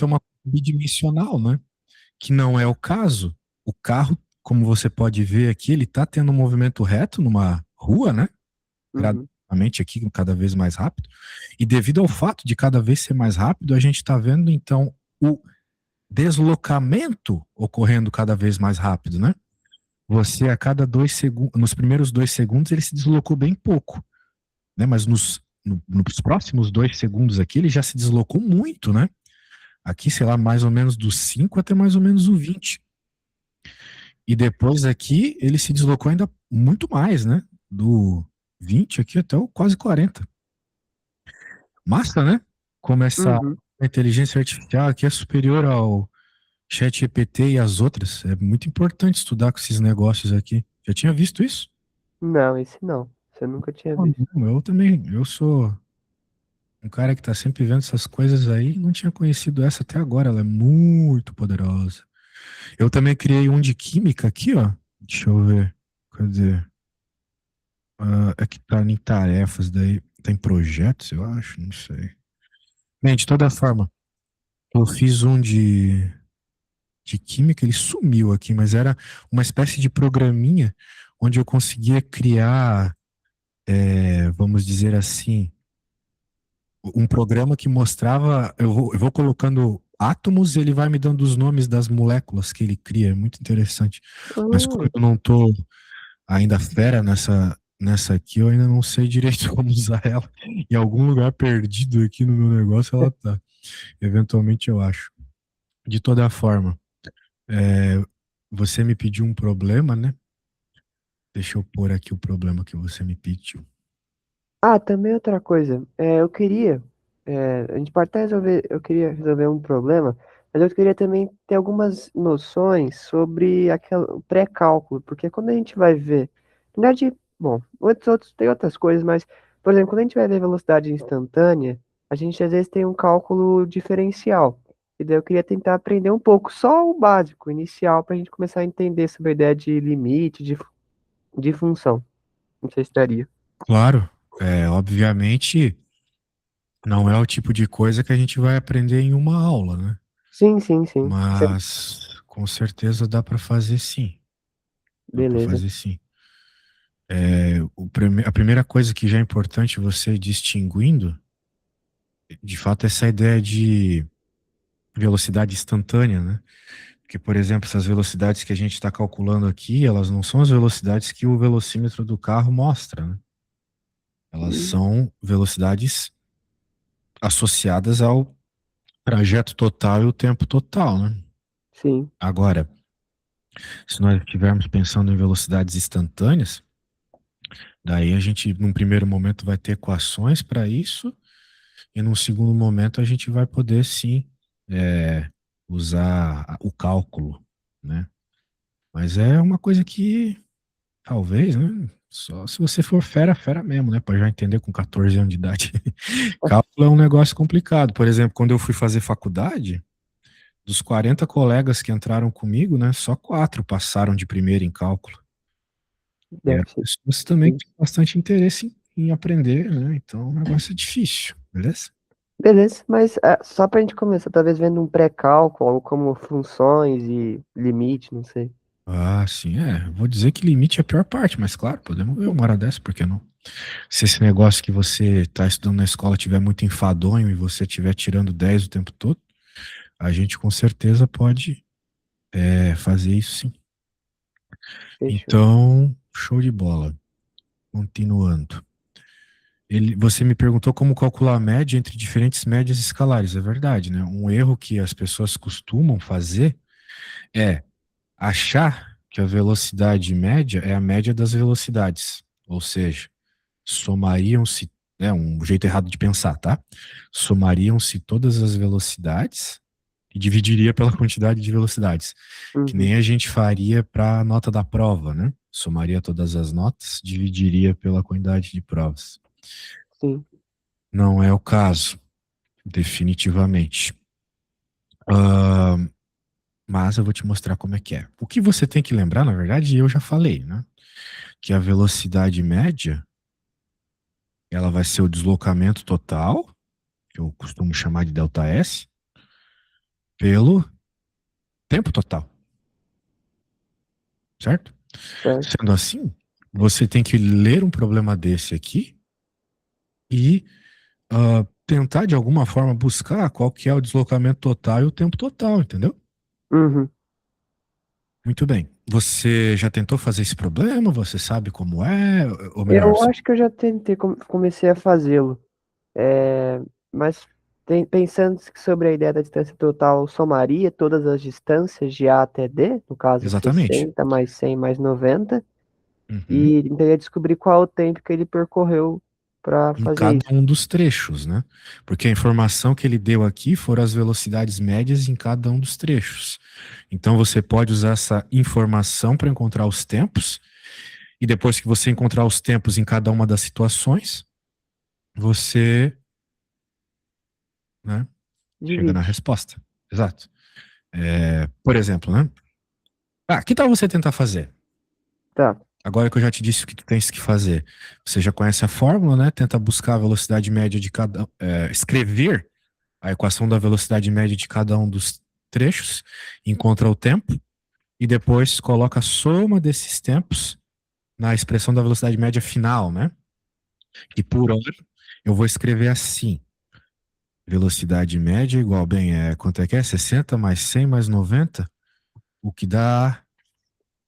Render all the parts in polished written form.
é uma bidimensional, né? Que não é o caso. O carro, como você pode ver aqui, ele está tendo um movimento reto numa rua, né? Uhum. Gradativamente aqui, cada vez mais rápido. E devido ao fato de cada vez ser mais rápido, a gente está vendo, então, o deslocamento ocorrendo cada vez mais rápido, né? Você, a cada 2 segundos, nos primeiros 2 segundos, ele se deslocou bem pouco, né? Mas nos próximos 2 segundos aqui, ele já se deslocou muito, né? Aqui, sei lá, mais ou menos do 5 até mais ou menos o 20. E depois aqui, ele se deslocou ainda muito mais, né? Do 20 aqui até o quase 40. Massa, né? Como essa Uhum. inteligência artificial aqui é superior ao ChatGPT e as outras. É muito importante estudar com esses negócios aqui. Já tinha visto isso? Não, esse não. Você nunca tinha Ah, visto. não, eu também. Eu sou um cara que tá sempre vendo essas coisas aí. Não tinha conhecido essa até agora. Ela é muito poderosa. Eu também criei um de química aqui, ó. Deixa eu ver. Cadê? É que tá em tarefas, daí tá em projetos, eu acho, não sei. Bem, de toda forma, eu fiz um de química, ele sumiu aqui, mas era uma espécie de programinha onde eu conseguia criar, vamos dizer assim, um programa que mostrava, eu vou colocando átomos e ele vai me dando os nomes das moléculas que ele cria, é muito interessante. Mas como Ah, eu não tô ainda fera nessa aqui, eu ainda não sei direito como usar ela. Em algum lugar perdido aqui no meu negócio ela tá. Eventualmente eu acho. De toda forma, é, você me pediu um problema, né? Deixa eu pôr aqui o problema que você me pediu. também outra coisa. Eu queria. A gente pode até resolver. Eu queria resolver um problema, mas eu queria também ter algumas noções sobre o pré-cálculo, porque quando a gente vai ver. Na verdade, bom, tem outras coisas, mas, por exemplo, quando a gente vai ver velocidade instantânea, a gente às vezes tem um cálculo diferencial. E daí eu queria tentar aprender um pouco, só o básico, inicial, para a gente começar a entender sobre a ideia de limite, de função. Não sei se daria. Claro, obviamente não é o tipo de coisa que a gente vai aprender em uma aula, né? Sim, sim, sim. Mas com certeza dá para fazer sim. Dá para Beleza. fazer sim. A primeira coisa que já é importante você ir distinguindo, de fato, é essa ideia de velocidade instantânea, né? Porque, por exemplo, essas velocidades que a gente está calculando aqui, elas não são as velocidades que o velocímetro do carro mostra, né? Elas Hum, são velocidades associadas ao trajeto total e o tempo total, né? sim, Agora, se nós estivermos pensando em velocidades instantâneas, daí a gente, num primeiro momento, vai ter equações para isso, e num segundo momento a gente vai poder sim é, usar o cálculo, né? Mas é uma coisa que talvez, né? Só se você for fera, fera mesmo, né? Para já entender com 14 anos de idade. Cálculo é um negócio complicado. Por exemplo, quando eu fui fazer faculdade, dos 40 colegas que entraram comigo, né? Só quatro passaram de primeira em cálculo. E deve eram ser. pessoas também que Sim. têm bastante interesse em aprender, né? Então o negócio é difícil, beleza? Beleza, mas só pra gente começar, talvez vendo um pré-cálculo, algo como funções e limite, não sei. Ah, sim, vou dizer que limite é a pior parte, mas claro, podemos ver uma hora dessa, por que não? Se esse negócio que você está estudando na escola tiver muito enfadonho e você estiver tirando 10 o tempo todo, a gente com certeza pode fazer isso sim. Fechou. Então, show de bola. Continuando. Você me perguntou como calcular a média entre diferentes médias escalares. É verdade, né? Um erro que as pessoas costumam fazer é achar que a velocidade média é a média das velocidades. Ou seja, somariam-se, um jeito errado de pensar, tá? Somariam-se todas as velocidades e dividiria pela quantidade de velocidades, que Uhum, nem a gente faria para a nota da prova, né? Somaria todas as notas, dividiria pela quantidade de provas. sim. Não é o caso, definitivamente. Ah, mas eu vou te mostrar como é que é. O que você tem que lembrar, na verdade, eu já falei, né? Que a velocidade média, ela vai ser o deslocamento total, que eu costumo chamar de ΔS, pelo tempo total, certo? certo. Sendo assim, você tem que ler um problema desse aqui e tentar de alguma forma buscar qual que é o deslocamento total e o tempo total, entendeu? Uhum. Muito bem. Você já tentou fazer esse problema? Você sabe como é? Ou melhor, Eu acho que eu já tentei, comecei a fazê-lo. É, mas pensando sobre a ideia da distância total, somaria todas as distâncias de A até D, no caso exatamente. 60 mais 100 mais 90, Uhum. e tentaria descobrir qual é o tempo que ele percorreu para Em fazer cada isso. um dos trechos, né? Porque a informação que ele deu aqui foram as velocidades médias em cada um dos trechos. Então você pode usar essa informação para encontrar os tempos, e depois que você encontrar os tempos em cada uma das situações, você, né, chega na Divide. resposta. Exato. Por exemplo, né? Ah, que tal você tentar fazer? Tá. Agora que eu já te disse o que tu tens que fazer, você já conhece a fórmula, né? Tenta buscar a velocidade média de cada, escrever a equação da velocidade média de cada um dos trechos, encontra o tempo e depois coloca a soma desses tempos na expressão da velocidade média final, né? E por hora eu vou escrever assim: velocidade média igual, bem, quanto é que é? 60 mais 100 mais 90, o que dá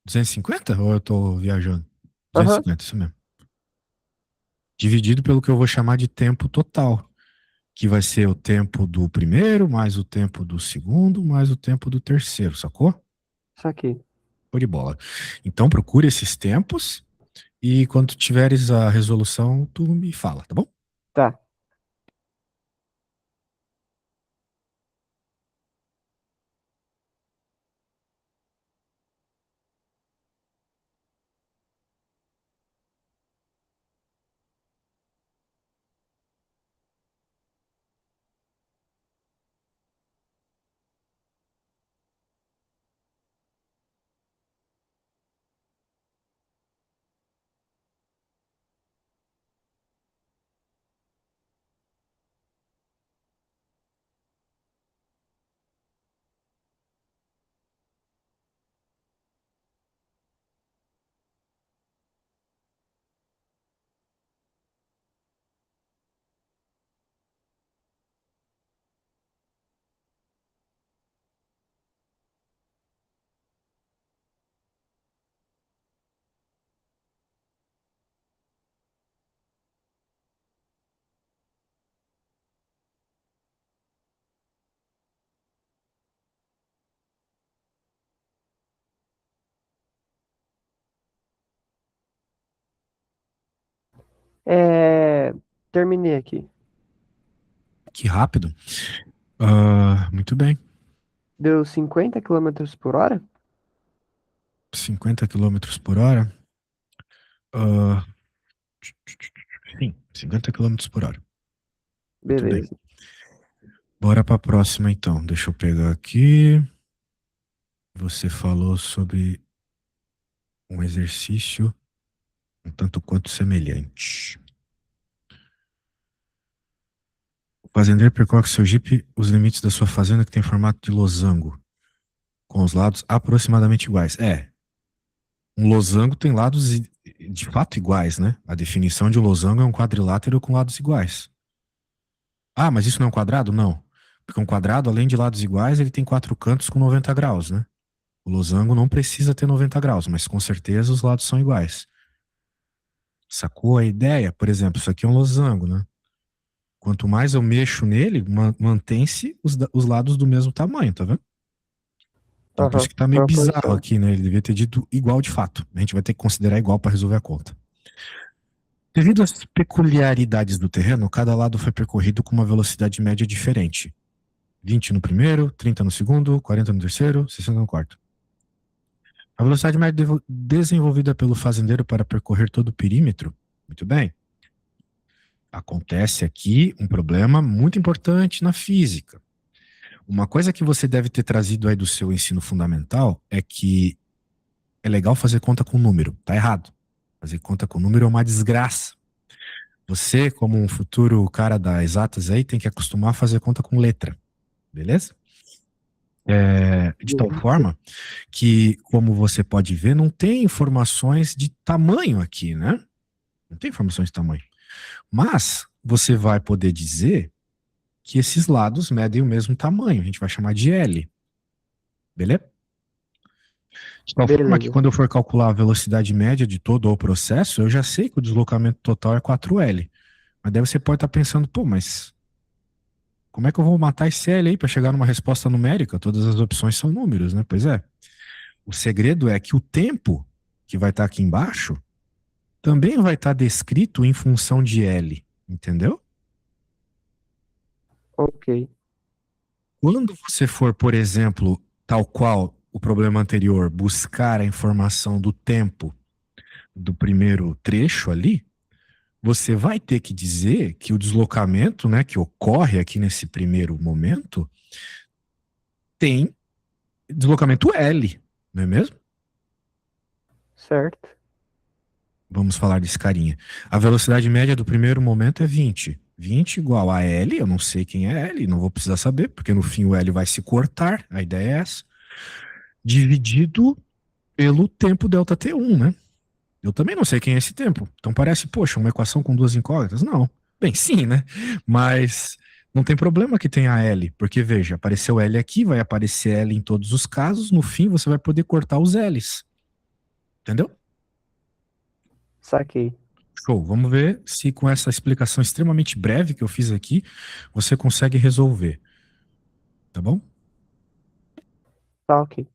250? Ou eu tô viajando? Aham. 250, isso mesmo. Dividido pelo que eu vou chamar de tempo total, que vai ser o tempo do primeiro, mais o tempo do segundo, mais o tempo do terceiro, sacou? Saquei. Show de bola. Então procure esses tempos e quando tiveres a resolução, tu me fala, tá bom? Tá. É, terminei aqui. Que rápido. Ah, muito bem. Deu 50 km/h? 50 km/h. Ah, sim, 50 km/h. Muito bem. Beleza. Bora para a próxima então. Deixa eu pegar aqui. Você falou sobre um exercício um tanto quanto semelhante. O fazendeiro percorre com seu Jeep os limites da sua fazenda que tem formato de losango, com os lados aproximadamente iguais. Um losango tem lados de fato iguais, né? A definição de um losango é um quadrilátero com lados iguais. Ah, mas isso não é um quadrado? Não. Porque um quadrado, além de lados iguais, ele tem quatro cantos com 90 graus, né? O losango não precisa ter 90 graus, mas com certeza os lados são iguais. Sacou a ideia? Por exemplo, isso aqui é um losango, né? Quanto mais eu mexo nele, mantém-se os lados do mesmo tamanho, tá vendo? Então por isso Aham. que tá meio bizarro Proporção. aqui, né? Ele devia ter dito igual de fato. A gente vai ter que considerar igual para resolver a conta. Devido às peculiaridades do terreno, cada lado foi percorrido com uma velocidade média diferente. 20 no primeiro, 30 no segundo, 40 no terceiro, 60 no quarto. A velocidade média desenvolvida pelo fazendeiro para percorrer todo o perímetro, muito bem. Acontece aqui um problema muito importante na física. Uma coisa que você deve ter trazido aí do seu ensino fundamental é que é legal fazer conta com número. Tá errado. Fazer conta com número é uma desgraça. Você, como um futuro cara das exatas aí, tem que acostumar a fazer conta com letra. Beleza? De tal forma que, como você pode ver, não tem informações de tamanho aqui, né? Não tem informações de tamanho. Mas você vai poder dizer que esses lados medem o mesmo tamanho. A gente vai chamar de L, beleza? De tal forma que Beleza. quando eu for calcular a velocidade média de todo o processo, eu já sei que o deslocamento total é 4L. Mas daí você pode estar pensando, pô, mas como é que eu vou matar esse L aí para chegar numa resposta numérica? Todas as opções são números, né? Pois é. O segredo é que o tempo que vai estar aqui embaixo também vai estar descrito em função de L, entendeu? Ok. Quando você for, por exemplo, tal qual o problema anterior, buscar a informação do tempo do primeiro trecho ali, você vai ter que dizer que o deslocamento, né, que ocorre aqui nesse primeiro momento, tem deslocamento L, não é mesmo? Certo. Vamos falar desse carinha. A velocidade média do primeiro momento é 20. 20 igual a L, eu não sei quem é L, não vou precisar saber, porque no fim o L vai se cortar, a ideia é essa, dividido pelo tempo delta T1, né? Eu também não sei quem é esse tempo. Então parece, poxa, uma equação com duas incógnitas? Não. Bem, sim, né? Mas não tem problema que tenha L, porque veja, apareceu L aqui, vai aparecer L em todos os casos, no fim você vai poder cortar os L's. Entendeu? Saquei. Show. Vamos ver se com essa explicação extremamente breve que eu fiz aqui, você consegue resolver. Tá bom? Tá ok.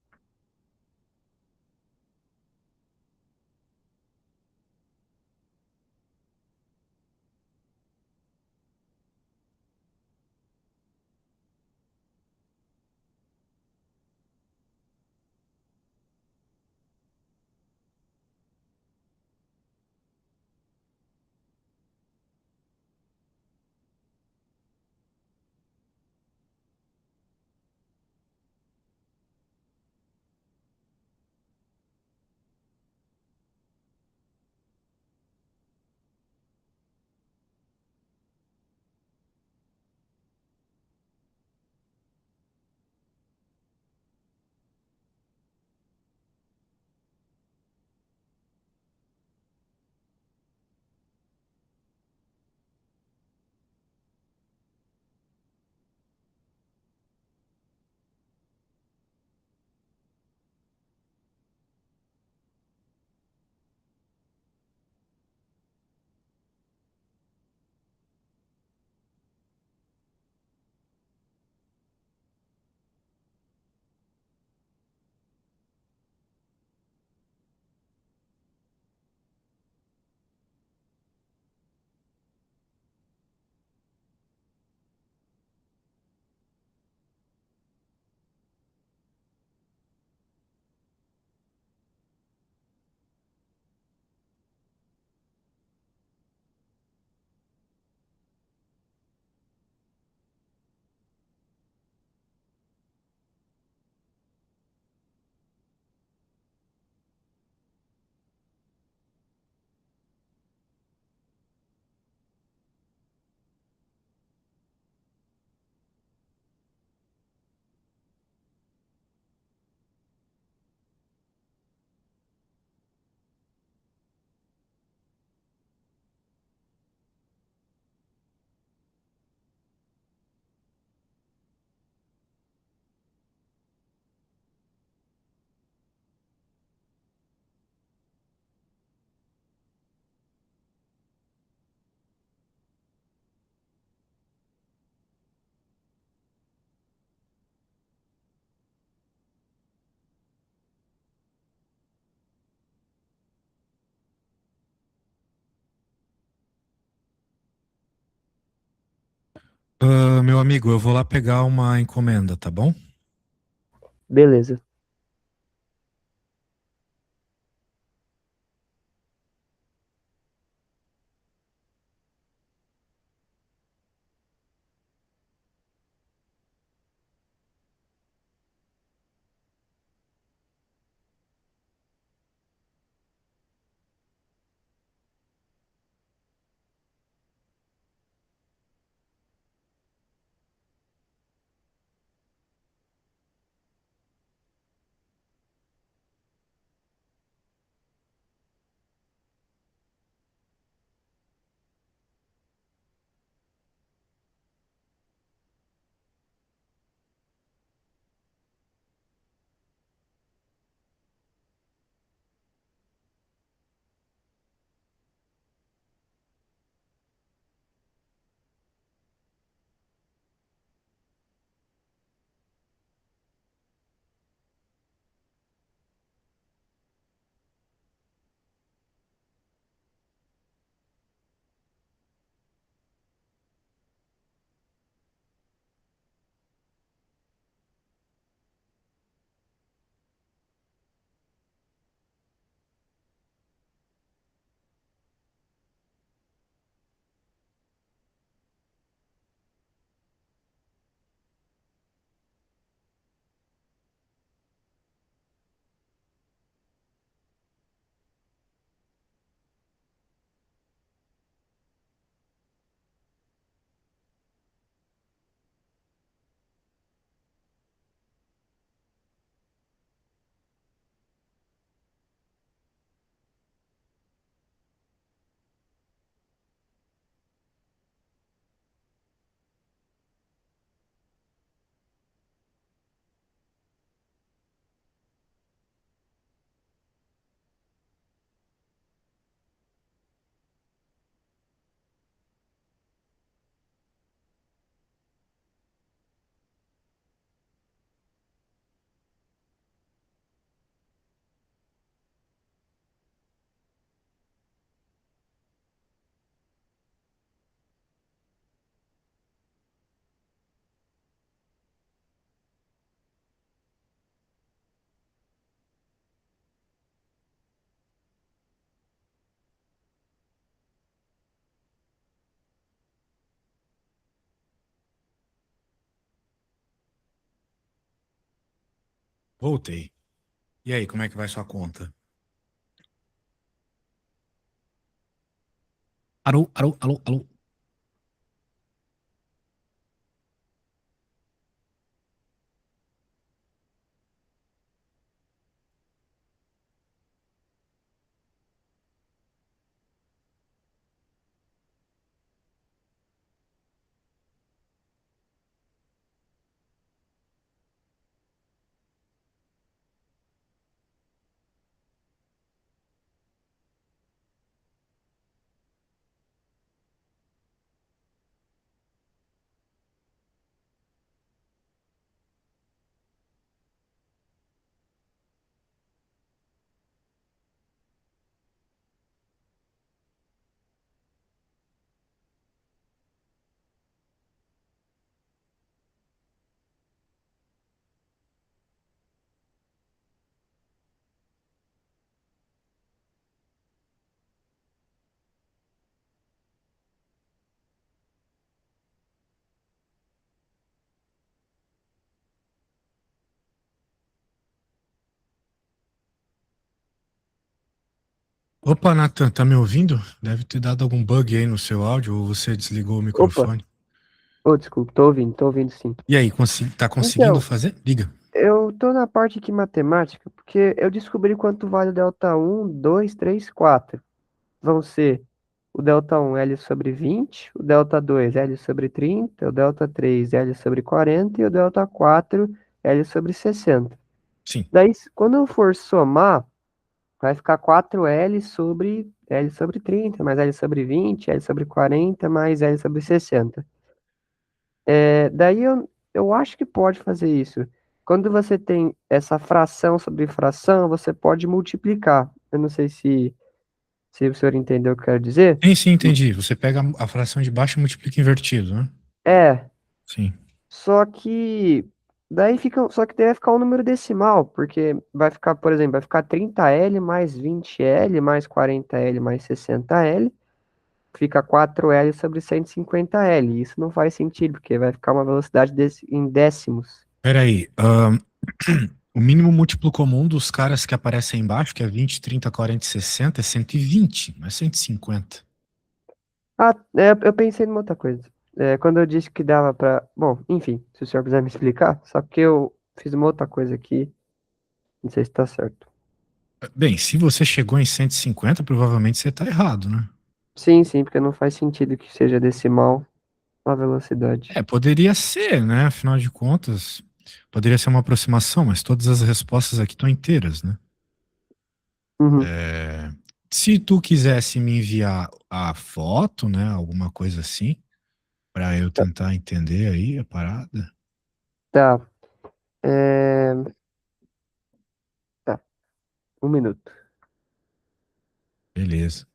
Meu amigo, eu vou lá pegar uma encomenda, tá bom? Beleza. Voltei. E aí, como é que vai sua conta? Alô, alô, alô, alô. Opa, Nathan, tá me ouvindo? Deve ter dado algum bug aí no seu áudio ou você desligou o Opa, microfone. desculpa, tô ouvindo sim. E aí, tá conseguindo Então, fazer? Diga. eu tô na parte aqui matemática, porque eu descobri quanto vale o delta um, 2, 3, 4. Vão ser o delta um L sobre 20, o delta 2 L sobre 30, o delta 3 L sobre 40 e o delta 4 L sobre 60. Sim. Daí, quando eu for somar, vai ficar 4L sobre L sobre 30, mais L sobre 20, L sobre 40, mais L sobre 60. Daí eu acho que pode fazer isso. Quando você tem essa fração sobre fração, você pode multiplicar. Eu não sei se o senhor entendeu o que eu quero dizer. Sim, sim, entendi. Você pega a fração de baixo e multiplica invertido, né? É, Sim. só que daí vai ficar um número decimal, porque vai ficar, por exemplo, vai ficar 30L mais 20L mais 40L mais 60L, fica 4L sobre 150L. Isso não faz sentido, porque vai ficar uma velocidade em décimos. Peraí. O mínimo múltiplo comum dos caras que aparecem embaixo, que é 20, 30, 40 e 60, é 120, não é 150. Ah, eu pensei numa outra coisa. Quando eu disse que dava pra. Bom, enfim, se o senhor quiser me explicar, só que eu fiz uma outra coisa aqui, não sei se tá certo. Bem, se você chegou em 150, provavelmente você está errado, né? Sim, sim, porque não faz sentido que seja decimal a velocidade. É, poderia ser, né? Afinal de contas, poderia ser uma aproximação, mas todas as respostas aqui estão inteiras, né? Uhum. É, se tu quisesse me enviar a foto, né? Alguma coisa assim, para eu Tá, tentar entender aí a parada. tá, é, tá, um minuto. Beleza.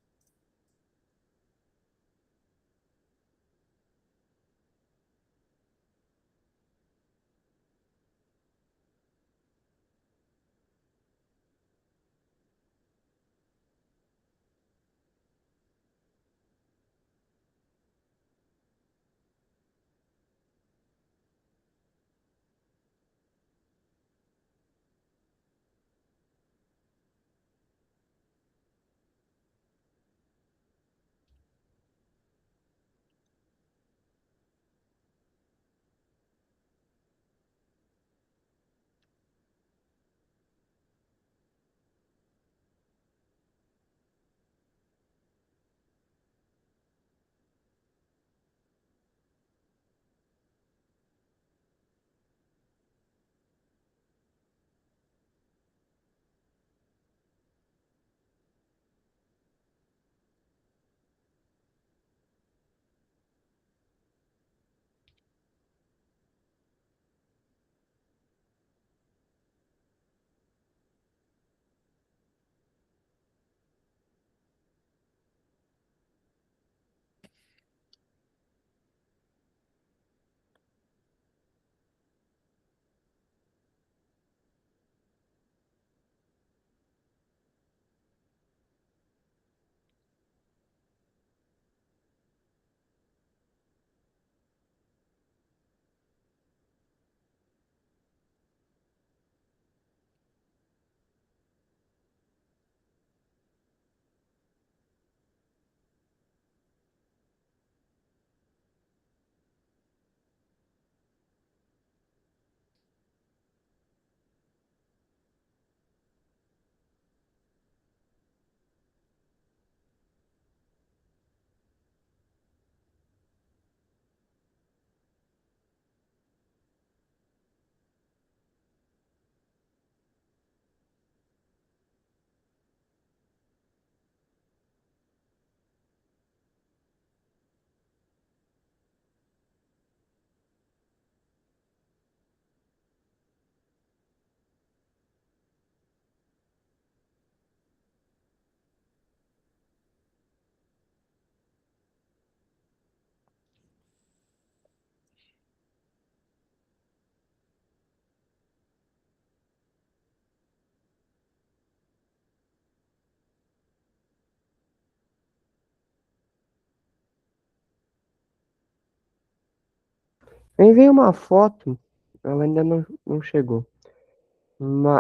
Eu enviei uma foto, ela ainda não chegou.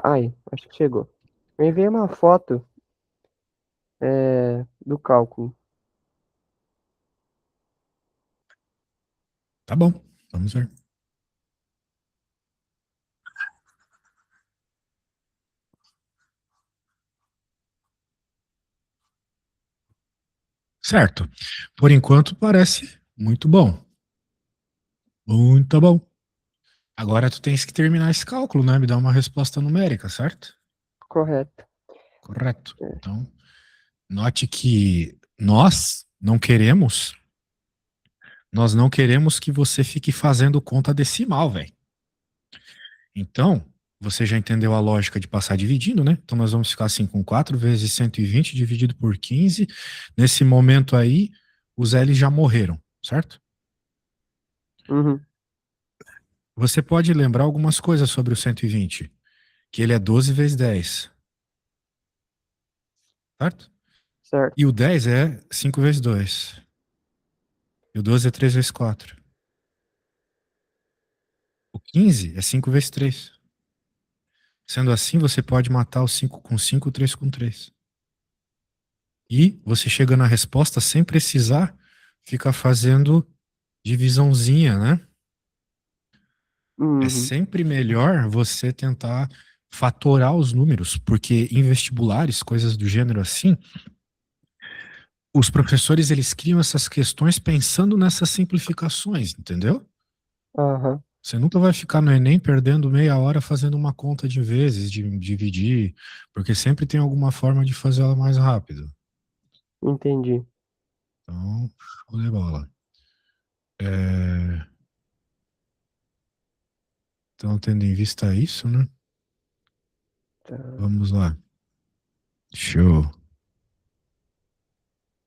Ai, acho que chegou. Eu enviei uma foto do cálculo. Tá bom, vamos ver. Certo. Por enquanto parece muito bom. Muito bom. Agora tu tens que terminar esse cálculo, né? Me dar uma resposta numérica, certo? Correto. Correto. É. Então, note que nós não queremos que você fique fazendo conta decimal, velho. Então, você já entendeu a lógica de passar dividindo, né? Então, nós vamos ficar assim com 4 vezes 120 dividido por 15. Nesse momento aí, os L já morreram, certo? Uhum, Você pode lembrar algumas coisas sobre o 120, que ele é 12 vezes 10, certo? E certo. o 10 é 5 vezes 2. E o 12 é 3 vezes 4. O 15 é 5 vezes 3. Sendo assim, você pode matar o 5 com 5, o 3 com 3. E você chega na resposta sem precisar ficar fazendo divisãozinha, né? É Uhum, sempre melhor você tentar fatorar os números, porque em vestibulares, coisas do gênero assim, os professores eles criam essas questões pensando nessas simplificações, entendeu? aham, Você nunca vai ficar no Enem perdendo meia hora fazendo uma conta de vezes, de dividir, porque sempre tem alguma forma de fazer ela mais rápido. entendi. Então, show de bola. É, então, tendo em vista isso, né? Tá. Vamos lá. Show.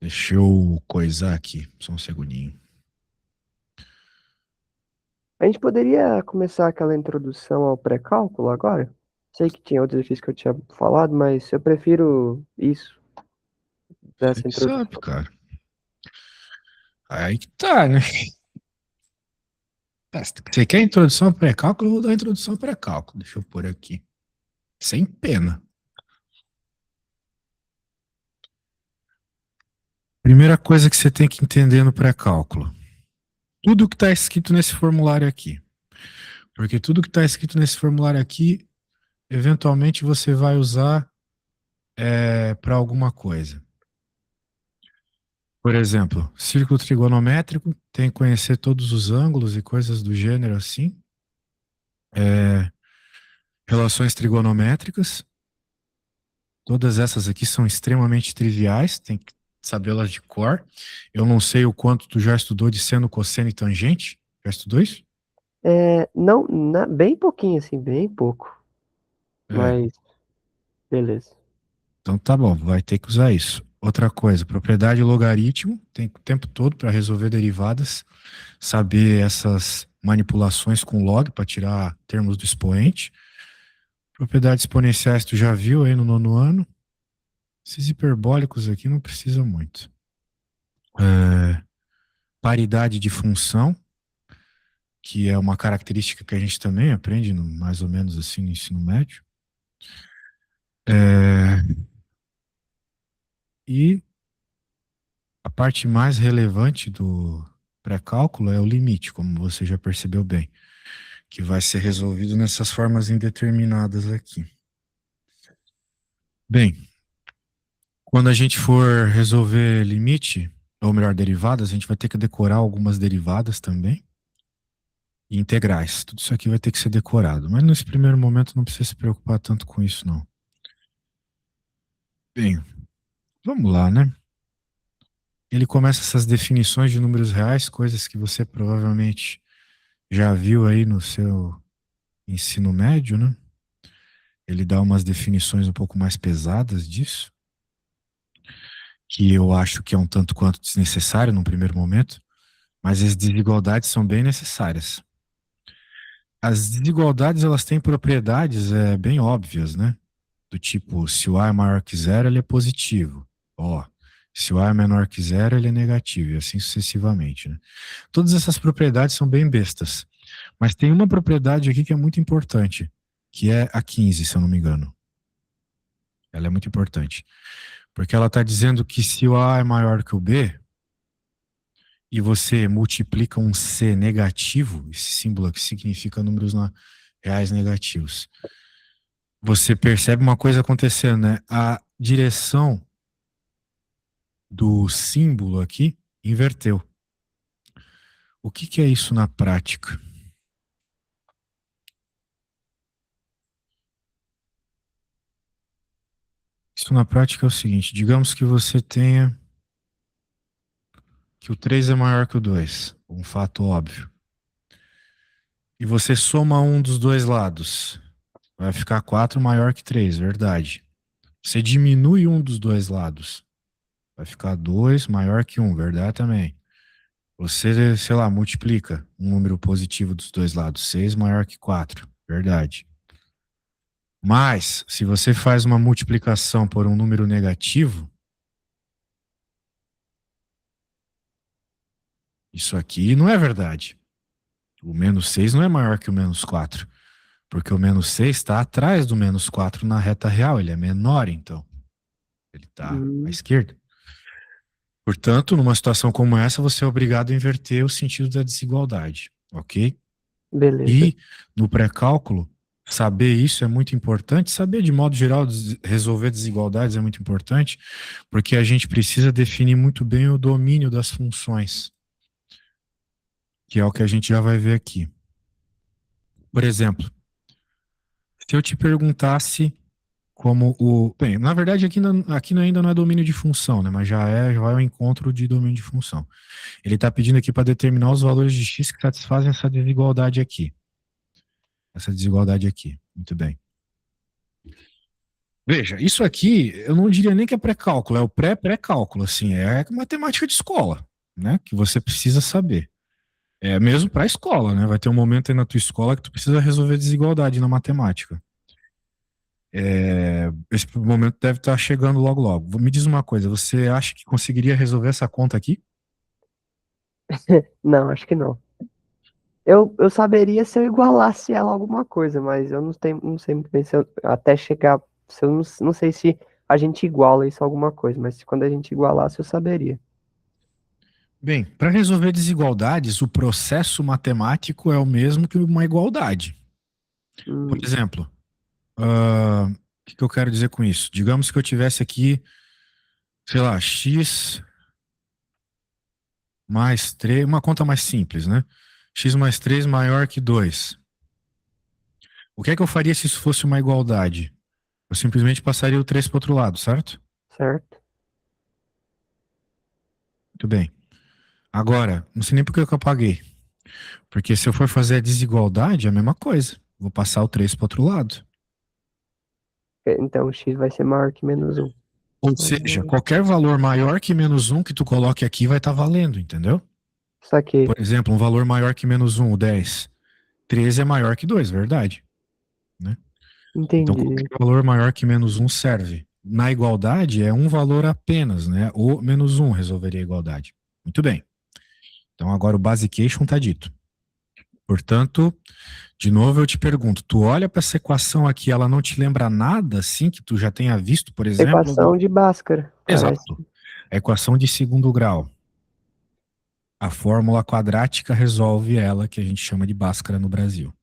Deixa eu coisar aqui, só um segundinho. A gente poderia começar aquela introdução ao pré-cálculo agora? Sei que tinha outro exercício que eu tinha falado, mas eu prefiro isso, Você dessa que sabe, introdução. cara. Aí que tá, né? Tá, você quer a introdução ao pré-cálculo? Eu vou dar a introdução ao pré-cálculo. Deixa eu pôr aqui. Sem pena. Primeira coisa que você tem que entender no pré-cálculo. Tudo que está escrito nesse formulário aqui. Porque tudo que está escrito nesse formulário aqui, eventualmente você vai usar para alguma coisa. Por exemplo, círculo trigonométrico, tem que conhecer todos os ângulos e coisas do gênero assim. É, relações trigonométricas, todas essas aqui são extremamente triviais, tem que sabê-las de cor. Eu não sei o quanto tu já estudou de seno, cosseno e tangente. Já estudou isso? Não, bem pouquinho, assim, bem pouco. É. Mas, beleza. Então tá bom, vai ter que usar isso. Outra coisa, propriedade logaritmo, tem o tempo todo para resolver derivadas, saber essas manipulações com log para tirar termos do expoente. Propriedades exponenciais tu já viu aí no nono ano. Esses hiperbólicos aqui não precisa muito. É, paridade de função, que é uma característica que a gente também aprende mais ou menos assim no ensino médio. É, e a parte mais relevante do pré-cálculo é o limite, como você já percebeu bem, que vai ser resolvido nessas formas indeterminadas aqui. Bem, quando a gente for resolver limite, ou melhor, derivadas, a gente vai ter que decorar algumas derivadas também. E integrais. Tudo isso aqui vai ter que ser decorado. Mas nesse primeiro momento não precisa se preocupar tanto com isso, não. Bem, vamos lá, né? Ele começa essas definições de números reais, coisas que você provavelmente já viu aí no seu ensino médio, né? Ele dá umas definições um pouco mais pesadas disso, que eu acho que é um tanto quanto desnecessário num primeiro momento, mas as desigualdades são bem necessárias. As desigualdades, elas têm propriedades bem óbvias, né? Do tipo, se o A é maior que zero, ele é positivo. Ó, se o A é menor que zero, ele é negativo, e assim sucessivamente, né? Todas essas propriedades são bem bestas. Mas tem uma propriedade aqui que é muito importante, que é a 15, se eu não me engano. Ela é muito importante. Porque ela está dizendo que se o A é maior que o B, e você multiplica um C negativo, esse símbolo aqui significa números reais negativos, você percebe uma coisa acontecendo, né? A direção do símbolo aqui inverteu. O que que é isso na prática? Isso na prática é o seguinte: digamos que você tenha que o 3 é maior que o 2, um fato óbvio. E você soma um dos dois lados, vai ficar 4 maior que 3, verdade. Você diminui um dos dois lados, vai ficar 2 maior que um, verdade também. Você, sei lá, multiplica um número positivo dos dois lados, 6 maior que 4, verdade. Mas, se você faz uma multiplicação por um número negativo, isso aqui não é verdade. O menos 6 não é maior que o menos 4, porque o menos 6 está atrás do menos 4 na reta real, ele é menor, então. Ele está à Hum, esquerda. Portanto, numa situação como essa, você é obrigado a inverter o sentido da desigualdade, ok? beleza. E no pré-cálculo, saber isso é muito importante. Saber, de modo geral, resolver desigualdades é muito importante, porque a gente precisa definir muito bem o domínio das funções, que é o que a gente já vai ver aqui. Por exemplo, se eu te perguntasse como o. Bem, na verdade, aqui ainda não é domínio de função, né? Mas já vai ao encontro de domínio de função. Ele está pedindo aqui para determinar os valores de x que satisfazem essa desigualdade aqui. Essa desigualdade aqui. Muito bem. Veja, isso aqui eu não diria nem que é pré-cálculo, é o pré-pré-cálculo, assim, é matemática de escola, né? Que você precisa saber. É mesmo para a escola, né? Vai ter um momento aí na tua escola que tu precisa resolver desigualdade na matemática. Esse momento deve estar chegando logo logo. Me diz uma coisa, você acha que conseguiria resolver essa conta aqui? Não, acho que não. Eu saberia se eu igualasse ela a alguma coisa, mas eu não sei muito bem se eu, até chegar. Se eu não sei se a gente iguala isso a alguma coisa, mas quando a gente igualasse, eu saberia. Bem, para resolver desigualdades, o processo matemático é o mesmo que uma igualdade. Por Hum, exemplo, o que eu quero dizer com isso? Digamos que eu tivesse aqui, sei lá, x mais 3, uma conta mais simples, né? X mais 3 maior que 2. O que é que eu faria se isso fosse uma igualdade? Eu simplesmente passaria o 3 para o outro lado, certo? certo? Muito bem. Agora, não sei nem por que eu apaguei. Porque se eu for fazer a desigualdade, é a mesma coisa. Vou passar o 3 para o outro lado. Então x vai ser maior que menos um. Ou seja, Hum, qualquer valor maior que menos um que tu coloque aqui vai estar valendo, entendeu? Saquei. Por exemplo, um valor maior que menos um, o 10. 13 é maior que 2, verdade? Né? Então, Entendi. qualquer valor maior que menos um serve. Na igualdade, é um valor apenas, né? O menos um resolveria a igualdade. Muito bem. Então, agora o basication está dito. Portanto, de novo eu te pergunto, tu olha para essa equação aqui, ela não te lembra nada, assim, que tu já tenha visto, por exemplo? Equação de Bhaskara, parece. Exato. A equação de segundo grau. A fórmula quadrática resolve ela, que a gente chama de Bhaskara no Brasil.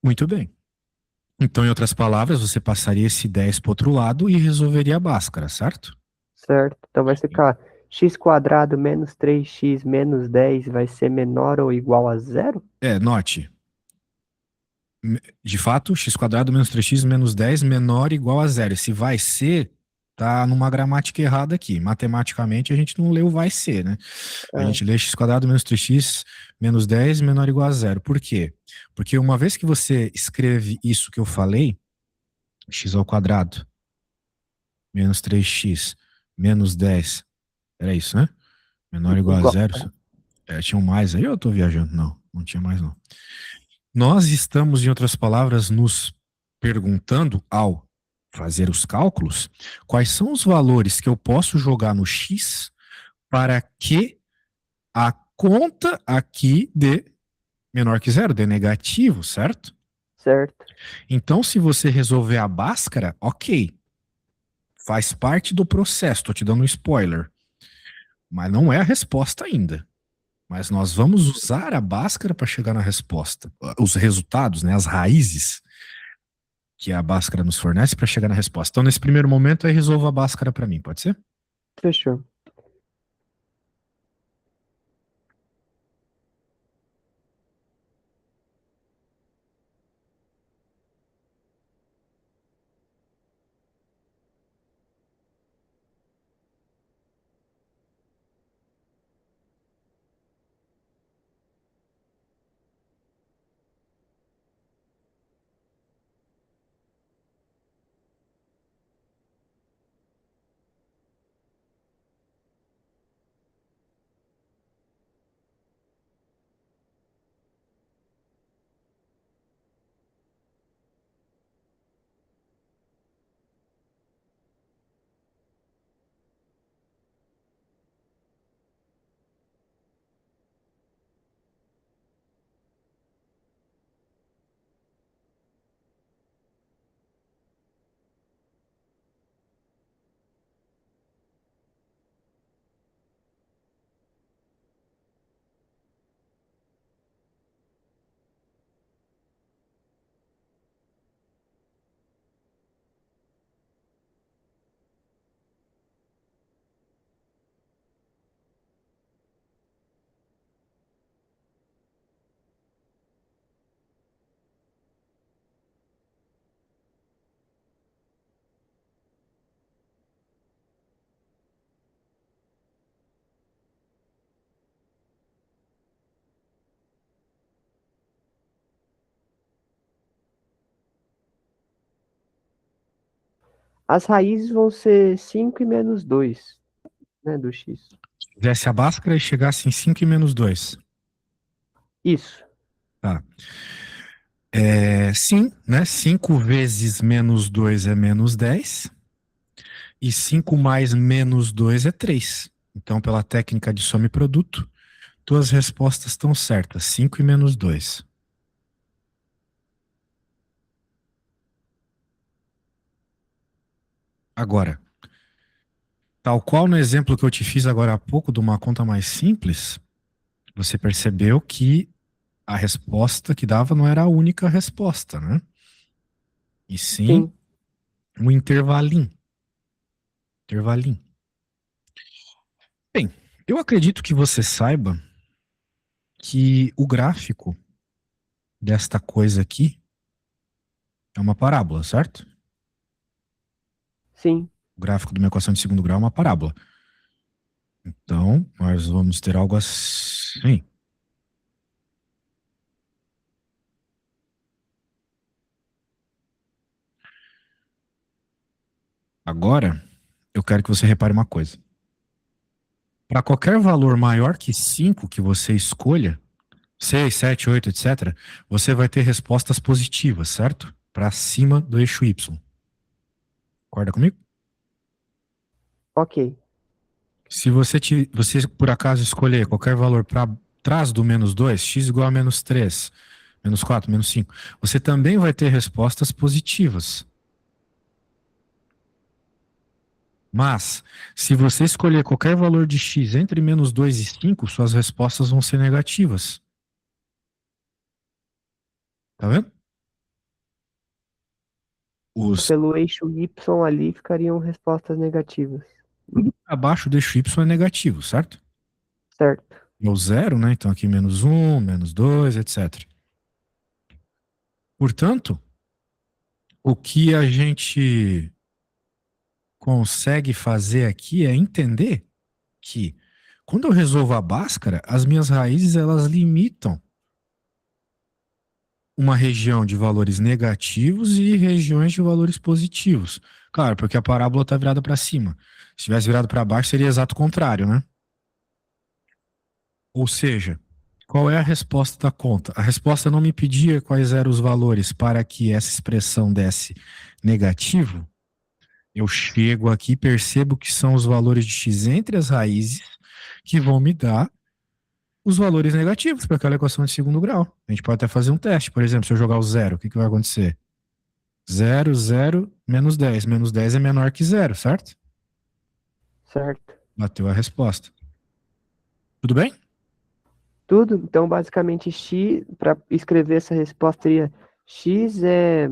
Muito bem. Então, em outras palavras, você passaria esse 10 para o outro lado e resolveria a Bhaskara, certo? Certo. Então vai ficar x quadrado menos 3x menos 10 vai ser menor ou igual a zero? Note, de fato, x quadrado menos 3x menos 10 menor ou igual a zero. Esse vai ser tá numa gramática errada aqui. Matematicamente, a gente não lê o vai ser, né? A Ah, gente lê x quadrado menos 3x menos 10 menor ou igual a zero. Por quê? Porque uma vez que você escreve isso que eu falei, x ao quadrado menos 3x menos 10, era isso, né? Menor ou igual a igual. zero. Tinha um mais aí ou eu tô viajando? Não, não tinha mais não. Nós estamos, em outras palavras, nos perguntando, ao fazer os cálculos, quais são os valores que eu posso jogar no X para que a conta aqui dê Menor que zero, D negativo, certo? certo? Então, se você resolver a Bhaskara, ok. Faz parte do processo, tô te dando um spoiler. Mas não é a resposta ainda. Mas nós vamos usar a Bhaskara para chegar na resposta. Os resultados, né, as raízes que a Bhaskara nos fornece para chegar na resposta. Então, nesse primeiro momento, aí resolva a Bhaskara para mim, pode ser? Fechou. As raízes vão ser 5 e menos 2, né, do x. Fizesse a Bhaskara e chegasse em 5 e menos 2. Isso. Tá. Sim, né? 5 vezes menos 2 é menos 10. E 5 mais menos 2 é 3. Então, pela técnica de soma e produto, tuas respostas estão certas. 5 e menos 2. Agora, tal qual no exemplo que eu te fiz agora há pouco de uma conta mais simples, você percebeu que a resposta que dava não era a única resposta, né? E sim Sim. um intervalinho. Intervalinho. Bem, eu acredito que você saiba que o gráfico desta coisa aqui é uma parábola, certo? Sim. O gráfico de uma equação de segundo grau é uma parábola. Então, nós vamos ter algo assim. Agora, eu quero que você repare uma coisa. Para qualquer valor maior que 5 que você escolha, 6, 7, 8, etc., você vai ter respostas positivas, certo? Para cima do eixo Y. Concorda comigo? Ok. Se você por acaso escolher qualquer valor para trás do menos 2, x igual a menos 3, menos 4, menos 5, você também vai ter respostas positivas. Mas, se você escolher qualquer valor de x entre menos 2 e 5, suas respostas vão ser negativas. Tá vendo? Os Pelo eixo Y ali ficariam respostas negativas. abaixo do eixo y é negativo, certo? Certo. É o zero, né? Então aqui menos 1, menos 2, etc. Portanto, o que a gente consegue fazer aqui é entender que quando eu resolvo a Bhaskara, as minhas raízes elas limitam uma região de valores negativos e regiões de valores positivos. Claro, porque a parábola está virada para cima. Se tivesse virado para baixo, seria exato o contrário, né? Ou seja, qual é a resposta da conta? A resposta não me pedia quais eram os valores para que essa expressão desse negativo. Eu chego aqui e percebo que são os valores de x entre as raízes que vão me dar os valores negativos para aquela equação de segundo grau. A gente pode até fazer um teste. Por exemplo, se eu jogar o zero, o que, que vai acontecer? Zero, zero, menos 10. Menos 10 é menor que zero, certo? Certo. Bateu a resposta. Tudo bem? Tudo? Então, basicamente, x, para escrever essa resposta, seria x é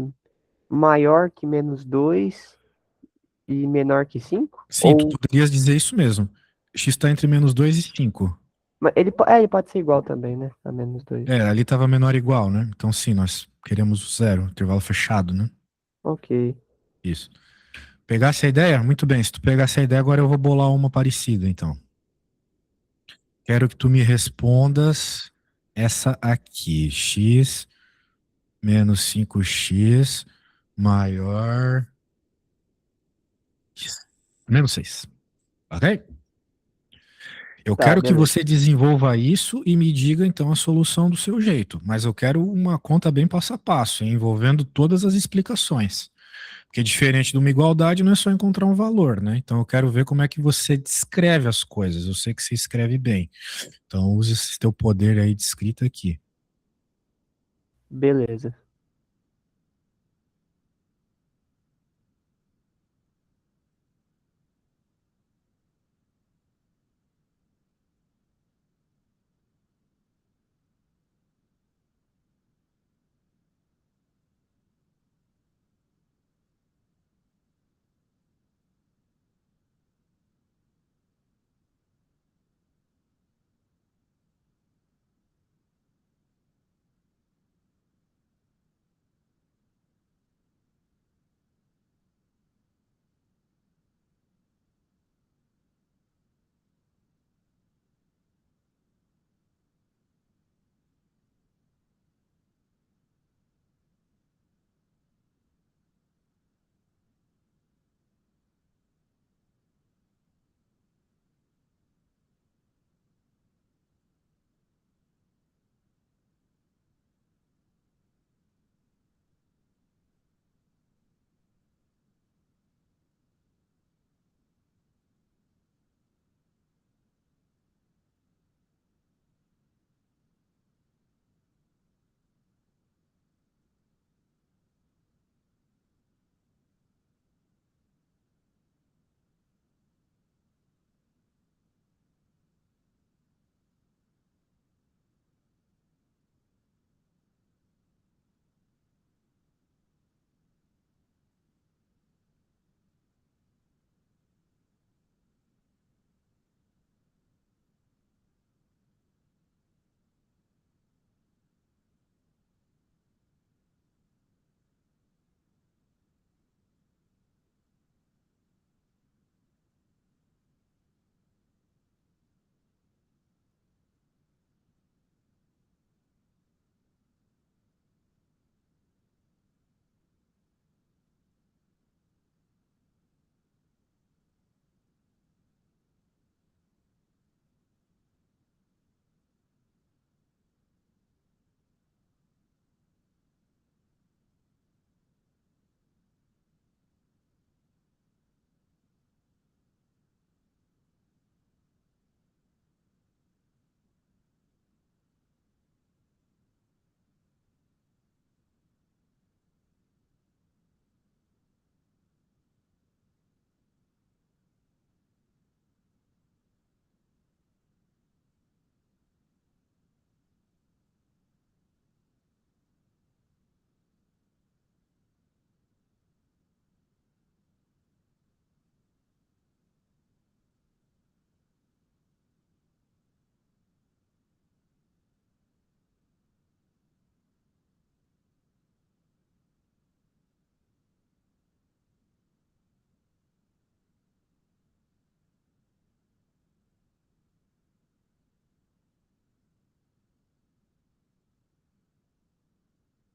maior que menos 2 e menor que 5? Sim, tu Ou poderias dizer isso mesmo. X está entre menos 2 e 5. ele pode ser igual também, né? A menos 2. É, ali estava menor ou igual, né? Então, sim, nós queremos o zero, intervalo fechado, né? Ok. Isso. Pegasse a ideia? Muito bem. Se tu pegasse a ideia, agora eu vou bolar uma parecida, então. Quero que tu me respondas essa aqui. X menos 5x maior que menos 6. Ok? Eu Tá, quero que beleza. você desenvolva isso e me diga então a solução do seu jeito. Mas eu quero uma conta bem passo a passo, hein, envolvendo todas as explicações. Porque diferente de uma igualdade, não é só encontrar um valor, né? Então eu quero ver como é que você descreve as coisas. Eu sei que você escreve bem. Então use esse teu poder aí de escrita aqui. Beleza.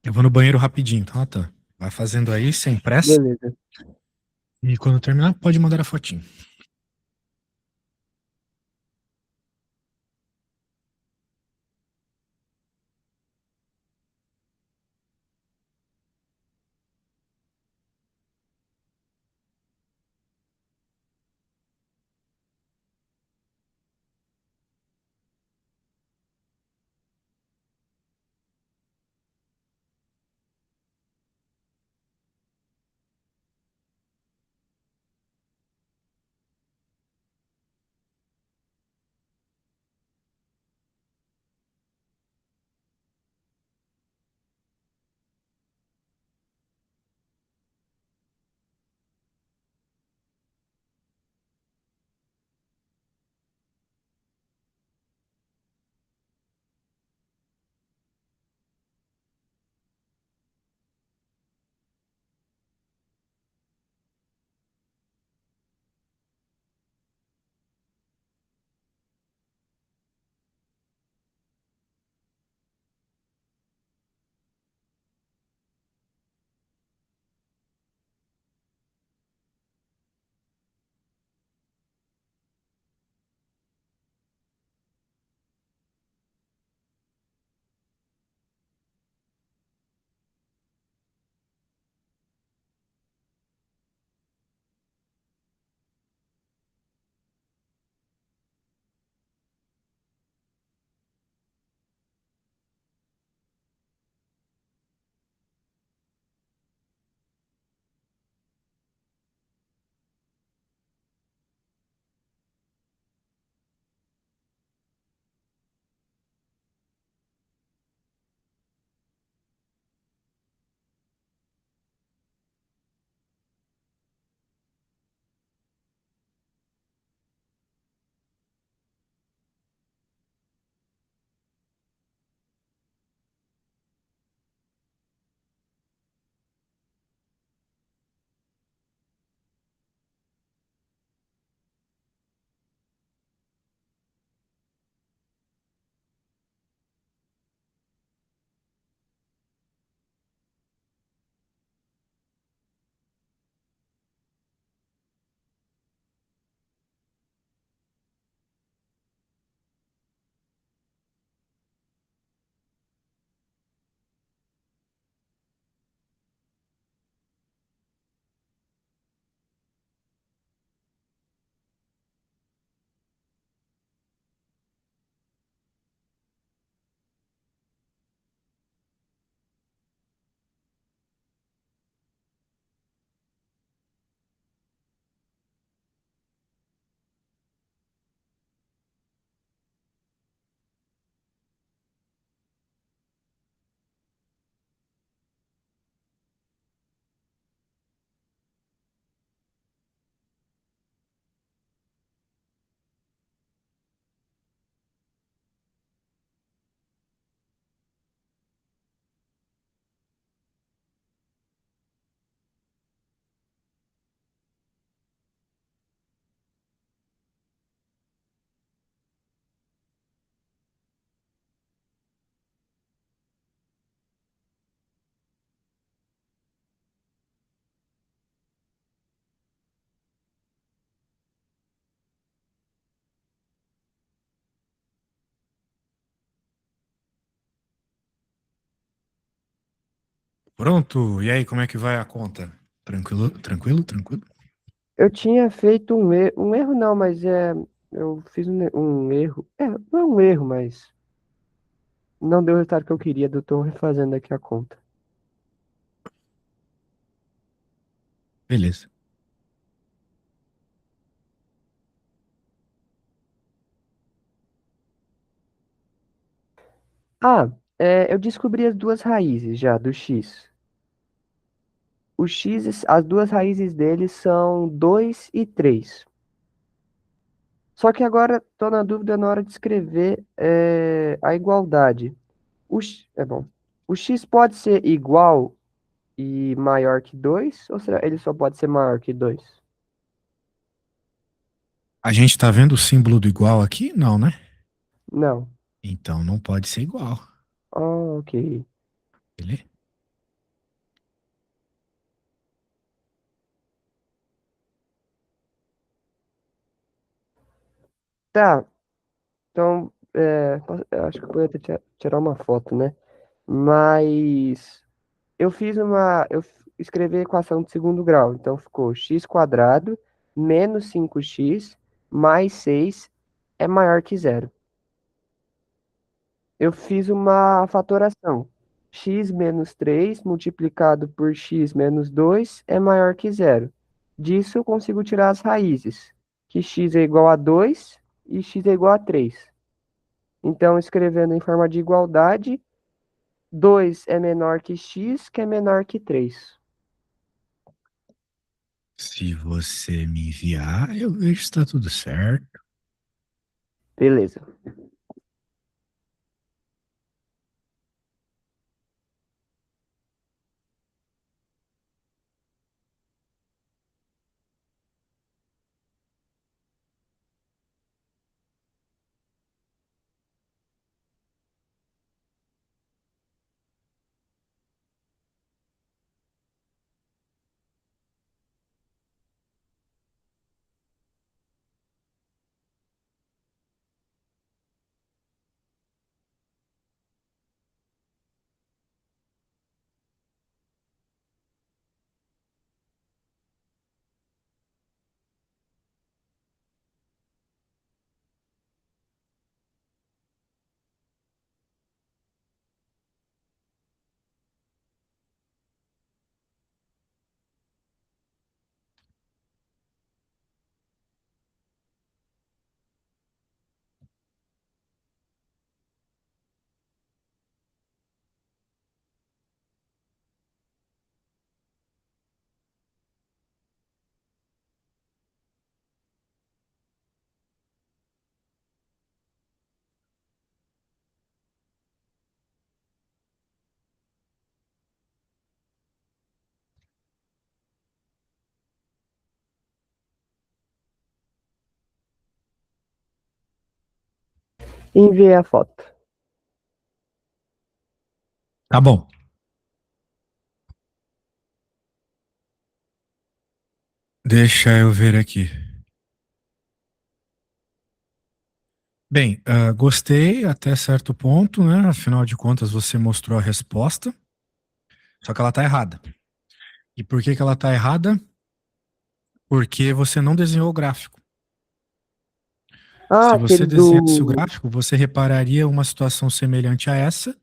Eu vou no banheiro rapidinho, tá? Tá. Vai fazendo aí, sem pressa. Beleza. E quando terminar, pode mandar a fotinho. Pronto. E aí, como é que vai a conta? Tranquilo, tranquilo, tranquilo? Eu tinha feito um erro não, mas eu fiz um erro. Não é um erro, mas não deu o resultado que eu queria. Eu tô refazendo aqui a conta. Beleza. Ah, eu descobri as duas raízes já do x. O x, as duas raízes dele são 2 e 3. Só que agora estou na dúvida na hora de escrever a igualdade. Bom. O x pode ser igual e maior que 2 ou será ele só pode ser maior que 2? A gente tá vendo o símbolo do igual aqui? Não, né? Não. Então não pode ser igual. Ah, ok. Beleza? Tá, então, eu acho que eu poderia tirar uma foto, né? Mas eu escrevi a equação de segundo grau, então ficou x quadrado menos 5x mais 6 é maior que zero. Eu fiz uma fatoração. X menos 3 multiplicado por x menos 2 é maior que zero. Disso eu consigo tirar as raízes, que x é igual a 2 e x é igual a 3. Então, escrevendo em forma de igualdade, 2 é menor que x, que é menor que 3. Se você me enviar, eu vejo se tá tudo certo. Beleza. Enviei a foto. Tá bom. Deixa eu ver aqui. Bem, gostei até certo ponto, né? Afinal de contas, você mostrou a resposta, só que ela tá errada. E por que que ela tá errada? Porque você não desenhou o gráfico. Ah, Se aquele você desenhasse o do. gráfico, você repararia uma situação semelhante a essa,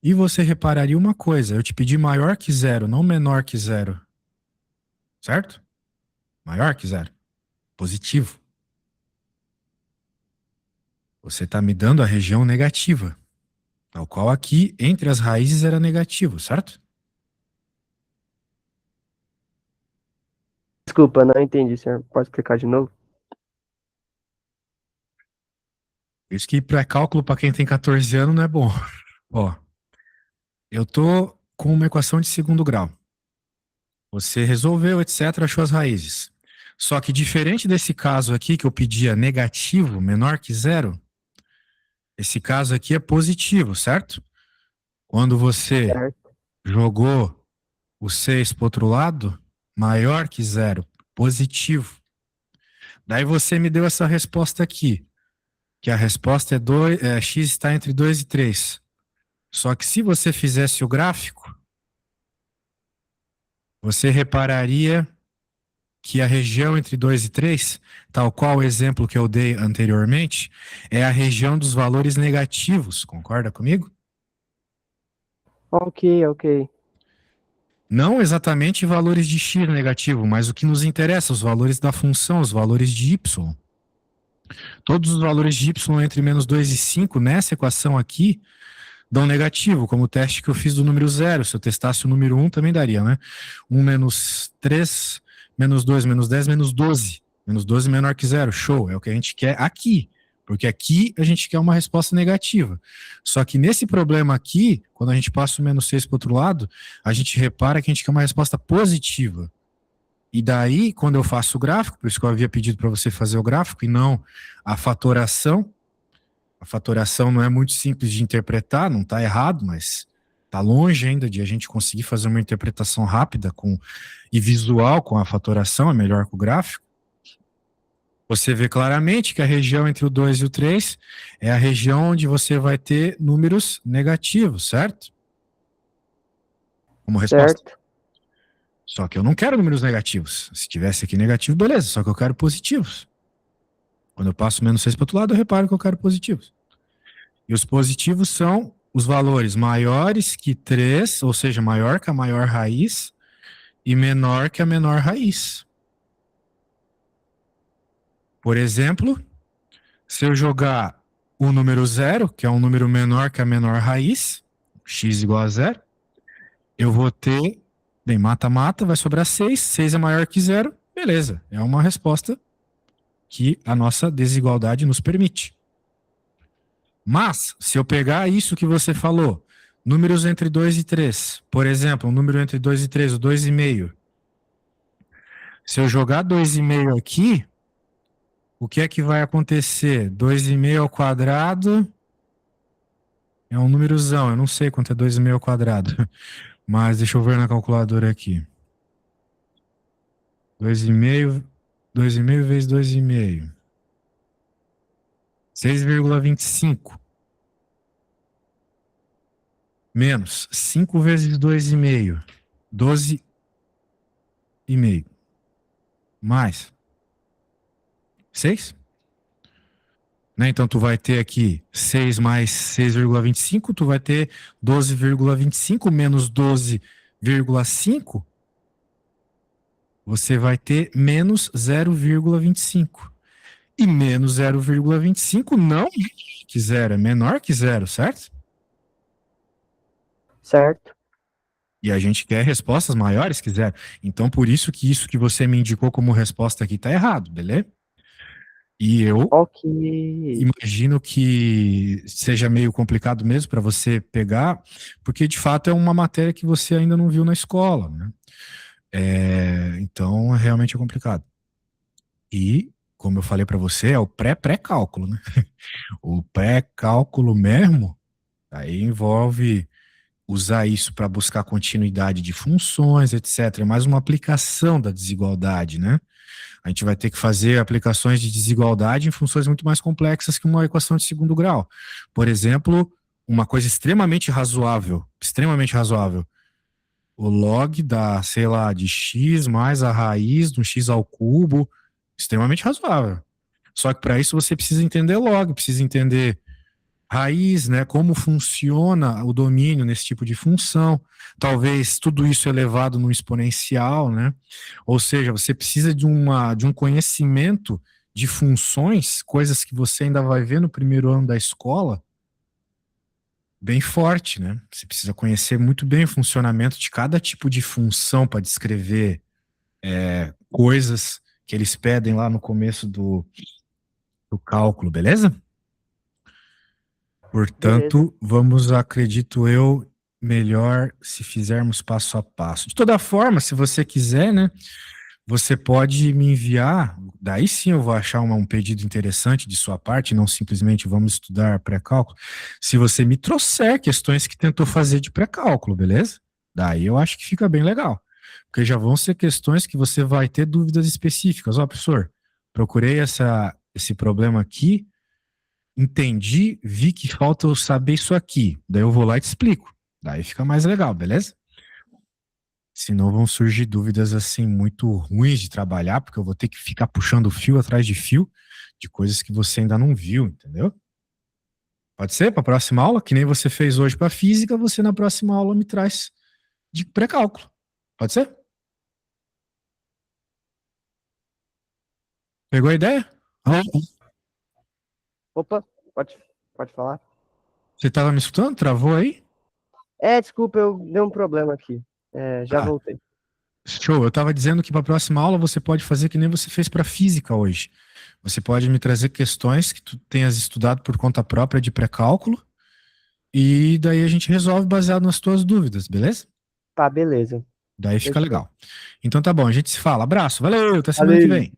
e você repararia uma coisa: eu te pedi maior que zero, não menor que zero, certo? Maior que zero. Positivo. Você está me dando a região negativa, tal qual aqui, entre as raízes era negativo, certo? Desculpa, não entendi, senhor. Pode explicar de novo? Por isso que pré-cálculo para quem tem 14 anos não é bom. Ó, eu tô com uma equação de segundo grau. Você resolveu, etc., achou as raízes. Só que diferente desse caso aqui que eu pedia negativo, menor que zero, esse caso aqui é positivo, certo? Quando você Certo. jogou o 6 para outro lado, maior que zero, positivo. Daí você me deu essa resposta aqui, que a resposta é, x está entre 2 e 3. Só que se você fizesse o gráfico, você repararia que a região entre 2 e 3, tal qual o exemplo que eu dei anteriormente, é a região dos valores negativos, concorda comigo? Ok, ok. Não exatamente valores de x negativo, mas o que nos interessa, os valores da função, os valores de y. Todos os valores de y entre menos 2 e 5 nessa equação aqui dão negativo, como o teste que eu fiz do número zero. Se eu testasse o número um também daria, né? 1 menos 3, menos 2, menos 10, menos 12. Menos 12 menor que zero. Show, é o que a gente quer aqui. Porque aqui a gente quer uma resposta negativa. Só que nesse problema aqui, quando a gente passa o menos 6 para o outro lado, a gente repara que a gente quer uma resposta positiva. E daí, quando eu faço o gráfico, por isso que eu havia pedido para você fazer o gráfico e não a fatoração. A fatoração não é muito simples de interpretar, não está errado, mas está longe ainda de a gente conseguir fazer uma interpretação rápida e visual com a fatoração, é melhor que o gráfico. Você vê claramente que a região entre o 2 e o 3 é a região onde você vai ter números negativos, certo? Como resposta. Certo. Só que eu não quero números negativos. Se tivesse aqui negativo, beleza, só que eu quero positivos. Quando eu passo menos 6 para o outro lado, eu reparo que eu quero positivos. E os positivos são os valores maiores que 3, ou seja, maior que a maior raiz, e menor que a menor raiz. Por exemplo, se eu jogar o número 0, que é um número menor que a menor raiz, x igual a 0, eu vou ter, bem, mata-mata, vai sobrar 6, 6 é maior que 0, beleza, é uma resposta que a nossa desigualdade nos permite. Mas, se eu pegar isso que você falou, números entre 2 e 3, por exemplo, um número entre 2 e 3, o 2,5. Se eu jogar 2,5 aqui, o que é que vai acontecer? 2,5 ao quadrado é um númerozão, eu não sei quanto é 2,5 ao quadrado, mas deixa eu ver na calculadora aqui. 2,5, 2,5 vezes 2,5. 6,25. Menos 5 vezes 2,5. 12,5. Mais 6. Né? Então, tu vai ter aqui 6 mais 6,25, tu vai ter 12,25 menos 12,5, você vai ter menos 0,25. E menos 0,25 não é que zero, é menor que zero, certo? Certo. E a gente quer respostas maiores que zero. Então, por isso que você me indicou como resposta aqui tá errado, beleza? E eu Ok. imagino que seja meio complicado mesmo para você pegar, porque de fato é uma matéria que você ainda não viu na escola, né? Então, realmente é complicado. E, como eu falei para você, é o pré-pré-cálculo, né? O pré-cálculo mesmo, aí envolve usar isso para buscar continuidade de funções, etc. É mais uma aplicação da desigualdade, né? A gente vai ter que fazer aplicações de desigualdade em funções muito mais complexas que uma equação de segundo grau. Por exemplo, uma coisa extremamente razoável, o log da, sei lá, de x mais a raiz do x ao cubo, extremamente razoável. Só que para isso você precisa entender log, precisa entender raiz, né, como funciona o domínio nesse tipo de função, talvez tudo isso elevado no exponencial, né? Ou seja, você precisa de um conhecimento de funções, coisas que você ainda vai ver no primeiro ano da escola, bem forte, né? Você precisa conhecer muito bem o funcionamento de cada tipo de função para descrever coisas que eles pedem lá no começo do cálculo, beleza? Beleza. Portanto, vamos, acredito eu, melhor se fizermos passo a passo. De toda forma, se você quiser, né, você pode me enviar, daí sim eu vou achar um pedido interessante de sua parte, não simplesmente vamos estudar pré-cálculo, se você me trouxer questões que tentou fazer de pré-cálculo, beleza? Daí eu acho que fica bem legal, porque já vão ser questões que você vai ter dúvidas específicas. Ó, professor, procurei esse problema aqui, entendi, vi que falta eu saber isso aqui. Daí eu vou lá e te explico. Daí fica mais legal, beleza? Senão vão surgir dúvidas assim muito ruins de trabalhar, porque eu vou ter que ficar puxando fio atrás de fio de coisas que você ainda não viu, entendeu? Pode ser para a próxima aula, que nem você fez hoje para física, você na próxima aula me traz de pré-cálculo. Pode ser? Pegou a ideia? Ah, Opa, pode, pode falar? você estava me escutando? Travou aí? Desculpa, eu dei um problema aqui. Já Tá. voltei. Show. Eu estava dizendo que para a próxima aula você pode fazer que nem você fez para física hoje. Você pode me trazer questões que tu tenhas estudado por conta própria de pré-cálculo e daí a gente resolve baseado nas tuas dúvidas, beleza? Tá, beleza. Daí fica Fechou. legal. Então tá bom, a gente se fala. Abraço, valeu, até semana que Valeu. vem.